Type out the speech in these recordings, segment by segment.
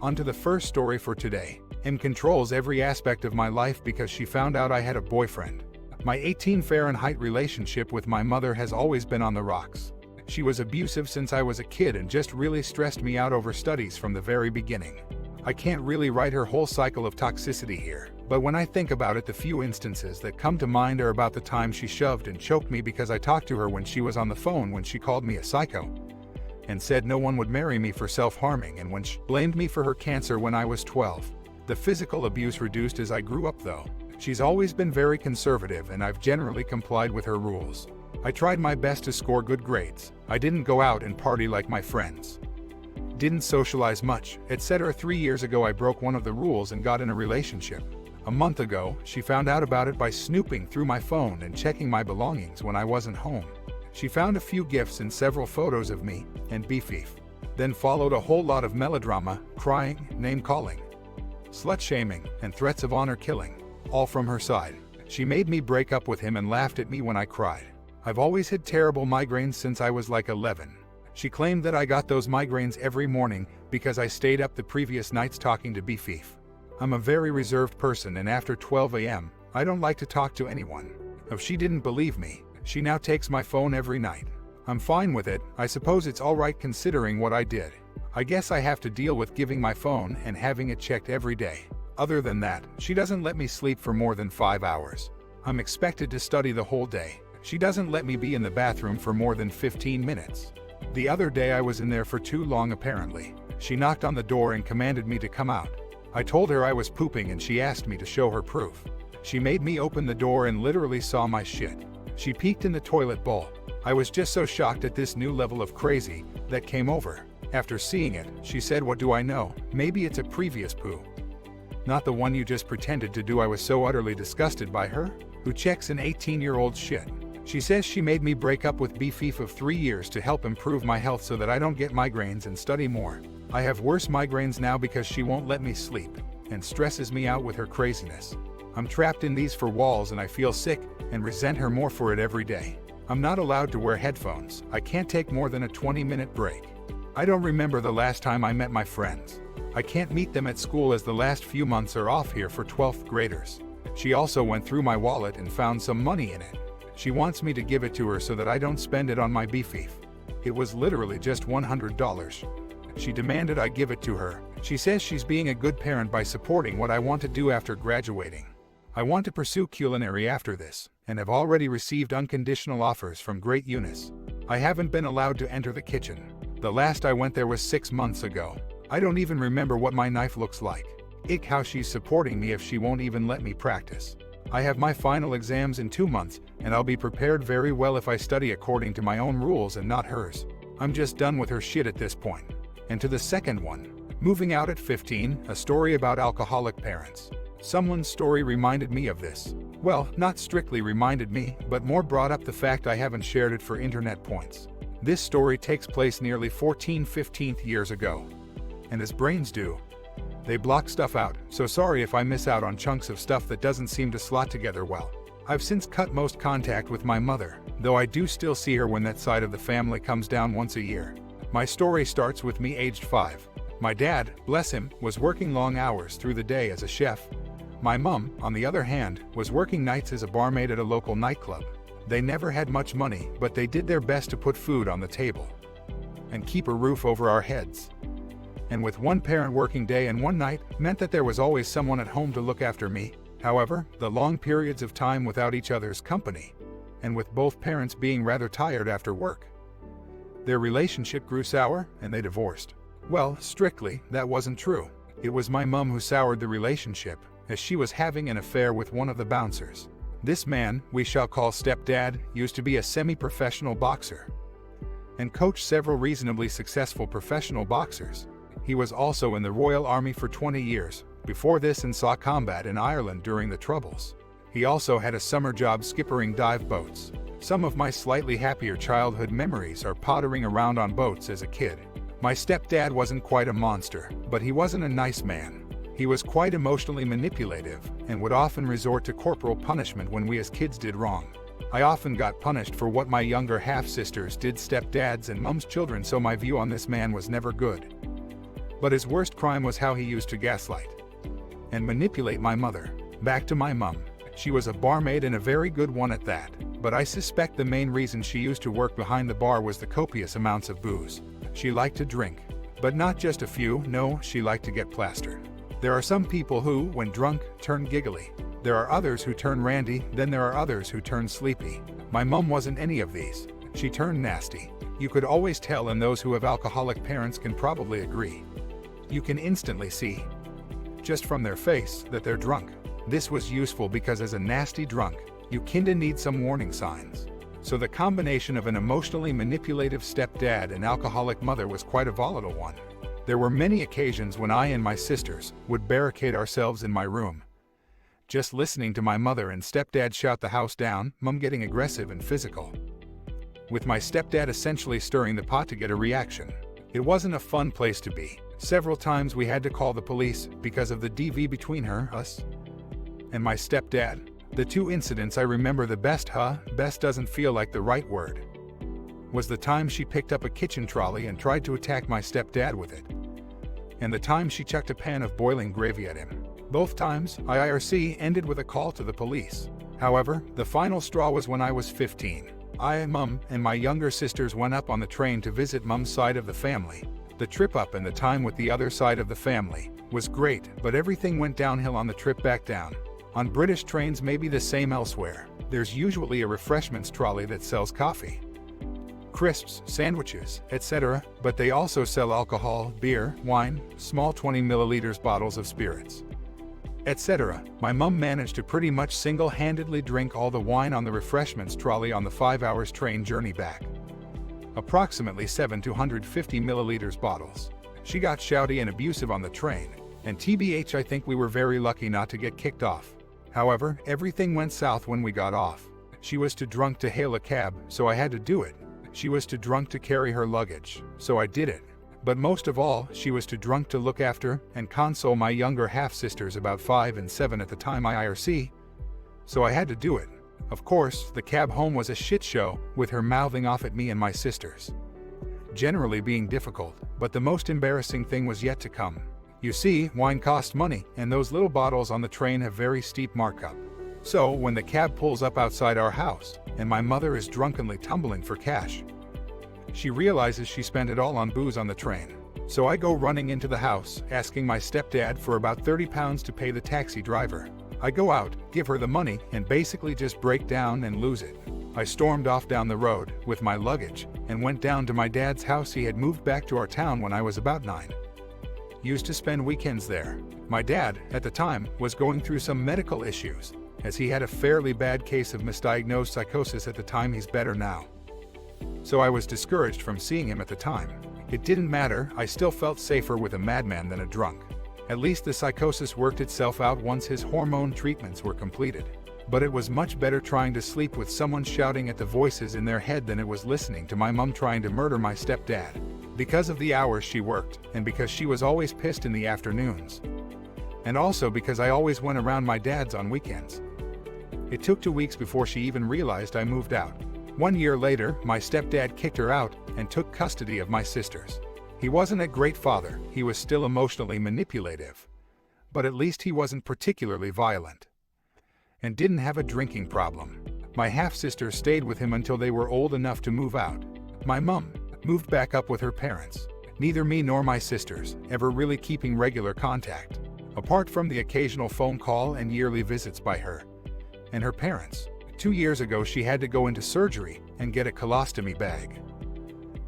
On to the first story for today. Em controls every aspect of my life because she found out I had a boyfriend. My 18 Fahrenheit relationship with my mother has always been on the rocks. She was abusive since I was a kid and just really stressed me out over studies from the very beginning. I can't really write her whole cycle of toxicity here, but when I think about it, the few instances that come to mind are about the time she shoved and choked me because I talked to her when she was on the phone, when she called me a psycho and said no one would marry me for self-harming, and when she blamed me for her cancer when I was 12. The physical abuse reduced as I grew up though. She's always been very conservative and I've generally complied with her rules. I tried my best to score good grades. I didn't go out and party like my friends. Didn't socialize much, etc. 3 years ago I broke one of the rules and got in a relationship. A month ago, she found out about it by snooping through my phone and checking my belongings when I wasn't home. She found a few gifts and several photos of me and beef. Then followed a whole lot of melodrama, crying, name-calling, slut-shaming, and threats of honor killing, all from her side. She made me break up with him and laughed at me when I cried. I've always had terrible migraines since I was like 11. She claimed that I got those migraines every morning because I stayed up the previous nights talking to beef. I'm a very reserved person, and after 12 a.m., I don't like to talk to anyone. If she didn't believe me, she now takes my phone every night. I'm fine with it. I suppose it's alright considering what I did. I guess I have to deal with giving my phone and having it checked every day. Other than that, she doesn't let me sleep for more than 5 hours. I'm expected to study the whole day. She doesn't let me be in the bathroom for more than 15 minutes. The other day I was in there for too long apparently. She knocked on the door and commanded me to come out. I told her I was pooping and she asked me to show her proof. She made me open the door and literally saw my shit. She peeked in the toilet bowl. I was just so shocked at this new level of crazy that came over. After seeing it, she said, "What do I know? Maybe it's a previous poo. Not the one you just pretended to do." I was so utterly disgusted by her. Who checks an 18-year-old shit? She says she made me break up with beef of 3 years to help improve my health so that I don't get migraines and study more. I have worse migraines now because she won't let me sleep and stresses me out with her craziness. I'm trapped in these four walls and I feel sick and resent her more for it every day. I'm not allowed to wear headphones. I can't take more than a 20-minute break. I don't remember the last time I met my friends. I can't meet them at school as the last few months are off here for 12th graders. She also went through my wallet and found some money in it. She wants me to give it to her so that I don't spend it on my beef. It was literally just $100. She demanded I give it to her. She says she's being a good parent by supporting what I want to do after graduating. I want to pursue culinary after this, and have already received unconditional offers from Great Eunice. I haven't been allowed to enter the kitchen. The last I went there was 6 months ago. I don't even remember what my knife looks like. Ick how she's supporting me if she won't even let me practice. I have my final exams in 2 months, and I'll be prepared very well if I study according to my own rules and not hers. I'm just done with her shit at this point. And to the second one. Moving out at 15, a story about alcoholic parents. Someone's story reminded me of this. Well, not strictly reminded me, but more brought up the fact I haven't shared it for internet points. This story takes place nearly 15 years ago. And as brains do, they block stuff out, so sorry if I miss out on chunks of stuff that doesn't seem to slot together well. I've since cut most contact with my mother, though I do still see her when that side of the family comes down once a year. My story starts with me aged 5. My dad, bless him, was working long hours through the day as a chef. My mom, on the other hand, was working nights as a barmaid at a local nightclub. They never had much money, but they did their best to put food on the table and keep a roof over our heads. And with one parent working day and one night meant that there was always someone at home to look after me. However, the long periods of time without each other's company, and with both parents being rather tired after work, their relationship grew sour and they divorced. Well, strictly, that wasn't true. It was my mom who soured the relationship, as she was having an affair with one of the bouncers. This man, we shall call stepdad, used to be a semi-professional boxer and coached several reasonably successful professional boxers. He was also in the Royal Army for 20 years, before this, and saw combat in Ireland during the Troubles. He also had a summer job skippering dive boats. Some of my slightly happier childhood memories are pottering around on boats as a kid. My stepdad wasn't quite a monster, but he wasn't a nice man. He was quite emotionally manipulative and would often resort to corporal punishment when we as kids did wrong. I often got punished for what my younger half-sisters did, stepdads and mom's children, so my view on this man was never good. But his worst crime was how he used to gaslight and manipulate my mother. Back to my mom. She was a barmaid and a very good one at that. But I suspect the main reason she used to work behind the bar was the copious amounts of booze. She liked to drink. But not just a few, no, she liked to get plastered. There are some people who, when drunk, turn giggly. There are others who turn randy, then there are others who turn sleepy. My mom wasn't any of these. She turned nasty. You could always tell, and those who have alcoholic parents can probably agree. You can instantly see, just from their face, that they're drunk. This was useful because as a nasty drunk, you kinda need some warning signs. So the combination of an emotionally manipulative stepdad and alcoholic mother was quite a volatile one. There were many occasions when I and my sisters would barricade ourselves in my room, just listening to my mother and stepdad shout the house down, mom getting aggressive and physical, with my stepdad essentially stirring the pot to get a reaction. It wasn't a fun place to be. Several times we had to call the police because of the DV between us, and my stepdad. The two incidents I remember the best, best doesn't feel like the right word, was the time she picked up a kitchen trolley and tried to attack my stepdad with it, and the time she chucked a pan of boiling gravy at him. Both times, IRC ended with a call to the police. However, the final straw was when I was 15. I, mom, and my younger sisters went up on the train to visit mom's side of the family. The trip up and the time with the other side of the family was great, but everything went downhill on the trip back down. On British trains, maybe the same elsewhere, there's usually a refreshments trolley that sells coffee, crisps, sandwiches, etc., but they also sell alcohol, beer, wine, small 20 milliliters bottles of spirits, etc. My mum managed to pretty much single-handedly drink all the wine on the refreshments trolley on the 5 hours train journey back. Approximately 7 to 150 milliliters bottles. She got shouty and abusive on the train, and TBH, I think we were very lucky not to get kicked off. However, everything went south when we got off. She was too drunk to hail a cab, so I had to do it. She was too drunk to carry her luggage, so I did it. But most of all, she was too drunk to look after and console my younger half-sisters, about 5 and 7 at the time, IRC, so I had to do it. Of course, the cab home was a shit show, with her mouthing off at me and my sisters, generally being difficult, but the most embarrassing thing was yet to come. You see, wine costs money, and those little bottles on the train have very steep markup. So, when the cab pulls up outside our house, and my mother is drunkenly tumbling for cash, she realizes she spent it all on booze on the train. So I go running into the house, asking my stepdad for about £30 to pay the taxi driver. I go out, give her the money, and basically just break down and lose it. I stormed off down the road with my luggage and went down to my dad's house. He had moved back to our town when I was about 9. Used to spend weekends there. My dad, at the time, was going through some medical issues, as he had a fairly bad case of misdiagnosed psychosis at the time. He's better now. So I was discouraged from seeing him at the time. It didn't matter, I still felt safer with a madman than a drunk. At least the psychosis worked itself out once his hormone treatments were completed. But it was much better trying to sleep with someone shouting at the voices in their head than it was listening to my mom trying to murder my stepdad. Because of the hours she worked, and because she was always pissed in the afternoons. And also because I always went around my dad's on weekends. It took 2 weeks before she even realized I moved out. 1 year later, my stepdad kicked her out and took custody of my sisters. He wasn't a great father, he was still emotionally manipulative. But at least he wasn't particularly violent. And didn't have a drinking problem. My half-sisters stayed with him until they were old enough to move out. My mom moved back up with her parents. Neither me nor my sisters ever really keeping regular contact, apart from the occasional phone call and yearly visits by her and her parents. 2 years ago she had to go into surgery and get a colostomy bag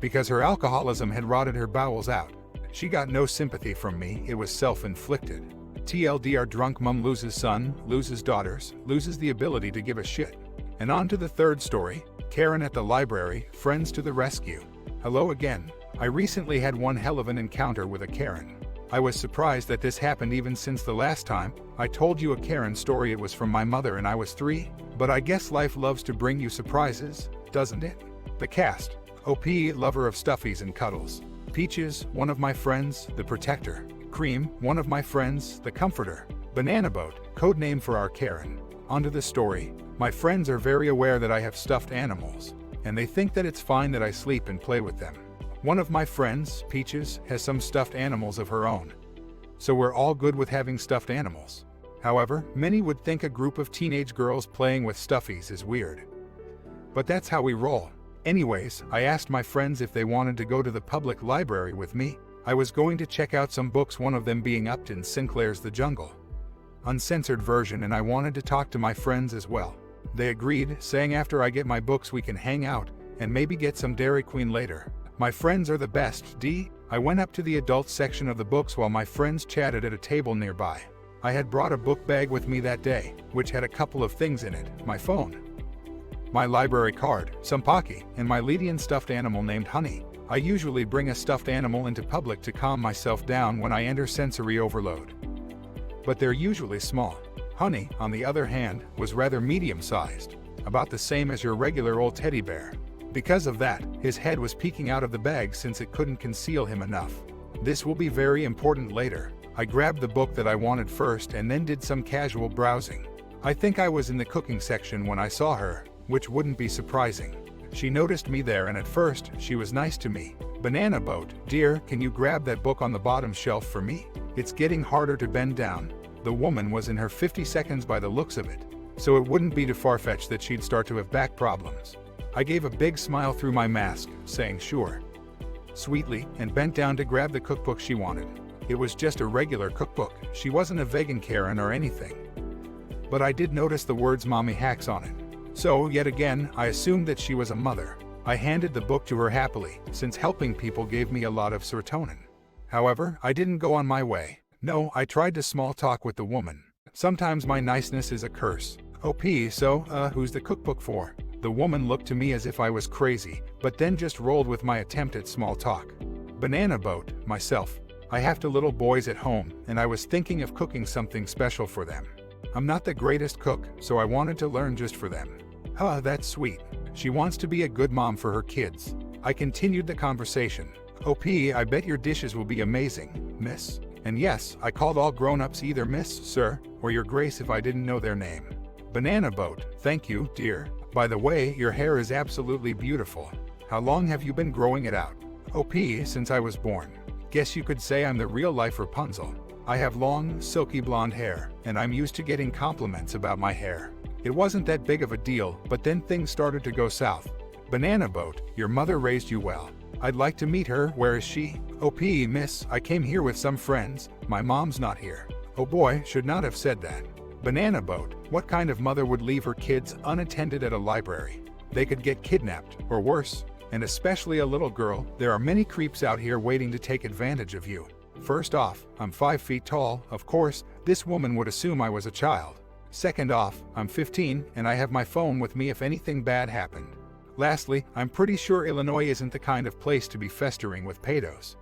because her alcoholism had rotted her bowels out. She got no sympathy from me, it was self-inflicted. TLDR, drunk mom loses son, loses daughters, loses the ability to give a shit. And on to the third story, Karen at the library, friends to the rescue. Hello again. I recently had one hell of an encounter with a Karen. I was surprised that this happened even since the last time I told you a Karen story. It was from my mother and I was 3, but I guess life loves to bring you surprises, doesn't it? The cast. OP, lover of stuffies and cuddles. Peaches, one of my friends, the protector. Cream, one of my friends, the comforter. Banana Boat, code name for our Karen. Onto the story. My friends are very aware that I have stuffed animals, and they think that it's fine that I sleep and play with them. One of my friends, Peaches, has some stuffed animals of her own. So we're all good with having stuffed animals. However, many would think a group of teenage girls playing with stuffies is weird. But that's how we roll. Anyways, I asked my friends if they wanted to go to the public library with me. I was going to check out some books, one of them being Upton Sinclair's The Jungle, uncensored version, and I wanted to talk to my friends as well. They agreed, saying after I get my books we can hang out and maybe get some Dairy Queen later. My friends are the best, I went up to the adult section of the books while my friends chatted at a table nearby. I had brought a book bag with me that day, which had a couple of things in it: my phone, my library card, some Pocky, and my Lydian stuffed animal named Honey. I usually bring a stuffed animal into public to calm myself down when I enter sensory overload, but they're usually small. Honey, on the other hand, was rather medium-sized, about the same as your regular old teddy bear. Because of that, his head was peeking out of the bag since it couldn't conceal him enough. This will be very important later. I grabbed the book that I wanted first and then did some casual browsing. I think I was in the cooking section when I saw her, which wouldn't be surprising. She noticed me there, and at first, she was nice to me. Banana Boat, dear, can you grab that book on the bottom shelf for me? It's getting harder to bend down. The woman was in her 50 seconds by the looks of it, so it wouldn't be too far-fetched that she'd start to have back problems. I gave a big smile through my mask, saying sure, sweetly, and bent down to grab the cookbook she wanted. It was just a regular cookbook. She wasn't a vegan Karen or anything. But I did notice the words Mommy Hacks on it. So, yet again, I assumed that she was a mother. I handed the book to her happily, since helping people gave me a lot of serotonin. However, I didn't go on my way. No, I tried to small talk with the woman. Sometimes my niceness is a curse. So, who's the cookbook for? The woman looked to me as if I was crazy, but then just rolled with my attempt at small talk. Banana Boat, myself. I have 2 little boys at home, and I was thinking of cooking something special for them. I'm not the greatest cook, so I wanted to learn just for them. That's sweet. She wants to be a good mom for her kids. I continued the conversation. I bet your dishes will be amazing, miss. And yes, I called all grown-ups either miss, sir, or your grace if I didn't know their name. Banana Boat, thank you, dear. By the way, your hair is absolutely beautiful. How long have you been growing it out? Since I was born. Guess you could say I'm the real-life Rapunzel. I have long, silky blonde hair, and I'm used to getting compliments about my hair. It wasn't that big of a deal, but then things started to go south. Banana Boat, your mother raised you well. I'd like to meet her. Where is she? Miss, I came here with some friends. My mom's not here. Oh boy, should not have said that. Banana Boat, what kind of mother would leave her kids unattended at a library? They could get kidnapped, or worse. And especially a little girl. There are many creeps out here waiting to take advantage of you. First off, I'm 5 feet tall. Of course, this woman would assume I was a child. Second off, I'm 15, and I have my phone with me if anything bad happened. Lastly, I'm pretty sure Illinois isn't the kind of place to be festering with pedos.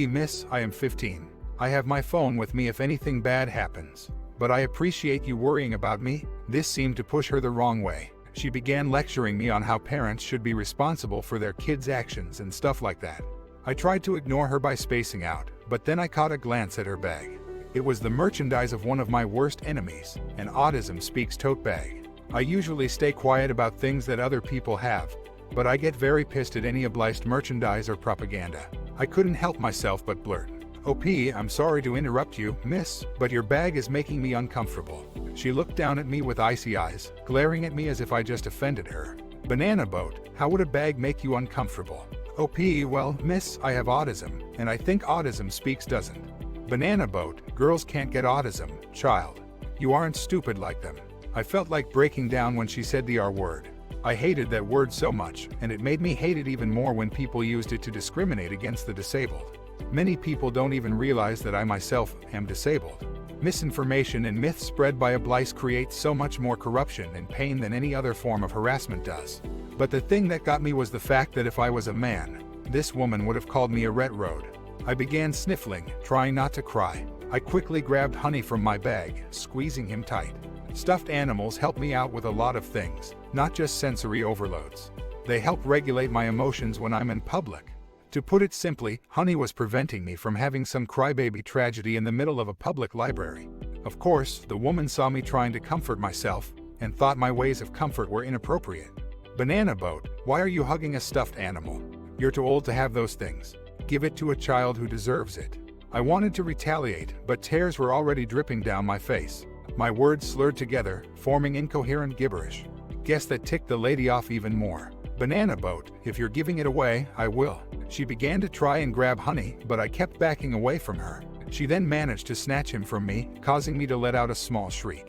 Miss, I am 15. I have my phone with me if anything bad happens. But I appreciate you worrying about me. This seemed to push her the wrong way. She began lecturing me on how parents should be responsible for their kids' actions and stuff like that. I tried to ignore her by spacing out, but then I caught a glance at her bag. It was the merchandise of one of my worst enemies, an Autism Speaks tote bag. I usually stay quiet about things that other people have, but I get very pissed at any obliged merchandise or propaganda. I couldn't help myself but blurt, I'm sorry to interrupt you, miss, but your bag is making me uncomfortable. She looked down at me with icy eyes, glaring at me as if I just offended her. Banana Boat, how would a bag make you uncomfortable? Well, miss, I have autism, and I think Autism Speaks doesn't. Banana Boat, girls can't get autism, child. You aren't stupid like them. I felt like breaking down when she said the R word. I hated that word so much, and it made me hate it even more when people used it to discriminate against the disabled. Many people don't even realize that I myself am disabled. Misinformation and myths spread by oblige create so much more corruption and pain than any other form of harassment does. But the thing that got me was the fact that if I was a man, this woman would have called me a retrode. I began sniffling, trying not to cry. I quickly grabbed Honey from my bag, squeezing him tight. Stuffed animals help me out with a lot of things, not just sensory overloads. They help regulate my emotions when I'm in public. To put it simply, Honey was preventing me from having some crybaby tragedy in the middle of a public library. Of course, the woman saw me trying to comfort myself and thought my ways of comfort were inappropriate. Banana Boat, why are you hugging a stuffed animal? You're too old to have those things. Give it to a child who deserves it. I wanted to retaliate, but tears were already dripping down my face. My words slurred together, forming incoherent gibberish. Guess that ticked the lady off even more. Banana boat, if you're giving it away, I will. She began to try and grab Honey, but I kept backing away from her. She then managed to snatch him from me, causing me to let out a small shriek.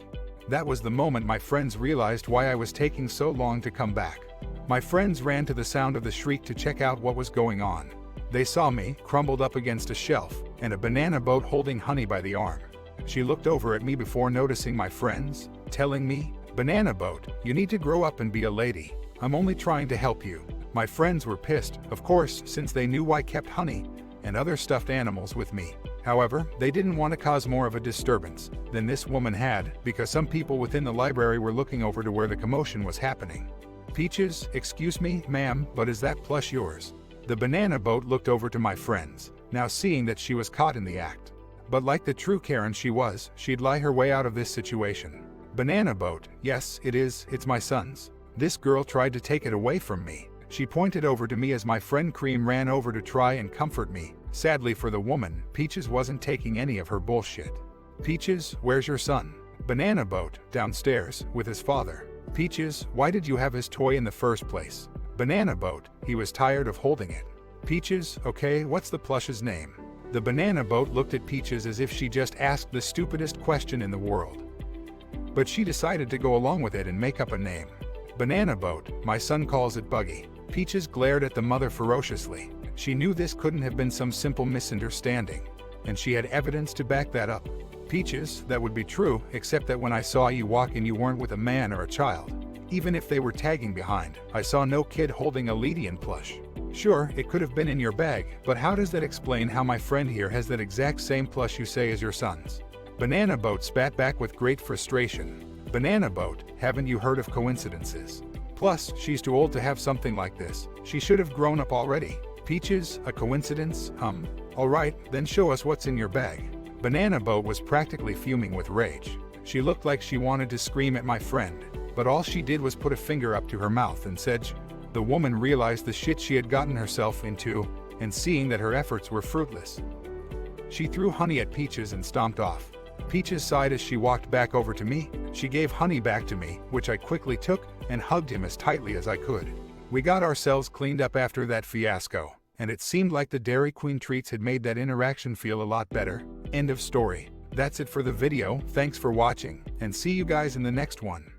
That was the moment my friends realized why I was taking so long to come back. My friends ran to the sound of the shriek to check out what was going on. They saw me, crumbled up against a shelf, and a banana boat holding Honey by the arm. She looked over at me before noticing my friends, telling me, "Banana boat, you need to grow up and be a lady. I'm only trying to help you." My friends were pissed, of course, since they knew I kept Honey and other stuffed animals with me. However, they didn't want to cause more of a disturbance than this woman had, because some people within the library were looking over to where the commotion was happening. "Peaches, excuse me, ma'am, but is that plush yours?" The banana boat looked over to my friends, now seeing that she was caught in the act. But like the true Karen she was, she'd lie her way out of this situation. "Banana boat, yes, it is, it's my son's. This girl tried to take it away from me." She pointed over to me as my friend Cream ran over to try and comfort me. Sadly for the woman, Peaches wasn't taking any of her bullshit. "Peaches, where's your son?" Banana boat, downstairs, with his father. "Peaches, why did you have his toy in the first place?" Banana boat, he was tired of holding it. "Peaches, okay, what's the plush's name?" The banana boat looked at Peaches as if she just asked the stupidest question in the world. But she decided to go along with it and make up a name. "Banana boat, my son calls it Buggy." Peaches glared at the mother ferociously. She knew this couldn't have been some simple misunderstanding, and she had evidence to back that up. "Peaches, that would be true, except that when I saw you walk in you weren't with a man or a child. Even if they were tagging behind, I saw no kid holding a Lydian plush. Sure, it could have been in your bag, but how does that explain how my friend here has that exact same plush you say is your son's?" Banana boat spat back with great frustration. "Banana boat, haven't you heard of coincidences? Plus, she's too old to have something like this. She should have grown up already." "Peaches, a coincidence? Alright, then show us what's in your bag." Banana boat was practically fuming with rage. She looked like she wanted to scream at my friend, but all she did was put a finger up to her mouth and said shh. The woman realized the shit she had gotten herself into, and seeing that her efforts were fruitless, she threw Honey at Peaches and stomped off. Peaches sighed as she walked back over to me. She gave Honey back to me, which I quickly took and hugged him as tightly as I could. We got ourselves cleaned up after that fiasco, and it seemed like the Dairy Queen treats had made that interaction feel a lot better. End of story. That's it for the video, thanks for watching, and see you guys in the next one.